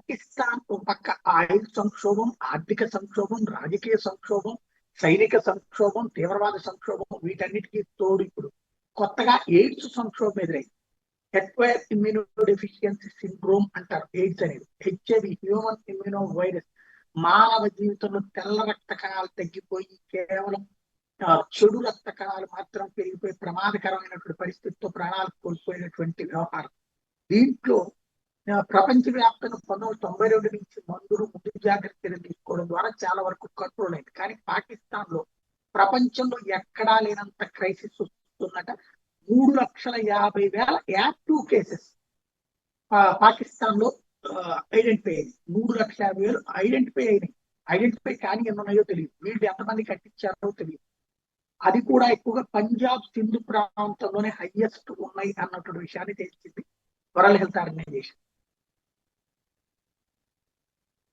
పాకిస్తాన్ ఒక పక్క ఆయుధ సంక్షోభం, ఆర్థిక సంక్షోభం, రాజకీయ సంక్షోభం, సైనిక సంక్షోభం, తీవ్రవాద సంక్షోభం, వీటన్నిటికీ తోడు ఇప్పుడు కొత్తగా ఎయిడ్స్ సంక్షోభం ఎదురైంది. ఎక్వైర్ ఇమ్యూనో డెఫిషియన్సీ సిండ్రోమ్ అంటారు ఎయిడ్స్ అనేది. హెచ్ఐవి, హ్యూమన్ ఇమ్యూనో వైరస్, మానవ జీవితంలో తెల్ల రక్త కణాలు తగ్గిపోయి కేవలం చెడు రక్త కణాలు మాత్రం పెరిగిపోయి ప్రమాదకరమైనటువంటి పరిస్థితితో ప్రాణాలు కోల్పోయినటువంటి వ్యవహారం. దీంట్లో ప్రపంచవ్యాప్తంగా 1992 నుంచి మందులు, ముందు జాగ్రత్త చర్యలు తీసుకోవడం ద్వారా చాలా వరకు కంట్రోల్ అయింది. కానీ పాకిస్తాన్ లో ప్రపంచంలో ఎక్కడా లేనంత క్రైసిస్ వస్తుందట. 3,50,000 యాక్టివ్ కేసెస్ పాకిస్తాన్ లో ఐడెంటిఫై అయింది. 3,50,000 ఐడెంటిఫై అయినాయి. ఐడెంటిఫై కానీ ఎన్ని ఉన్నాయో తెలియదు. వీళ్ళు ఎంతమంది కట్టించారో తెలియదు. అది కూడా ఎక్కువగా పంజాబ్, సింధు ప్రాంతంలోనే హైయెస్ట్ ఉన్నాయి అన్నటువంటి విషయాన్ని తెలిసింది వరల్డ్ హెల్త్ ఆర్గనైజేషన్.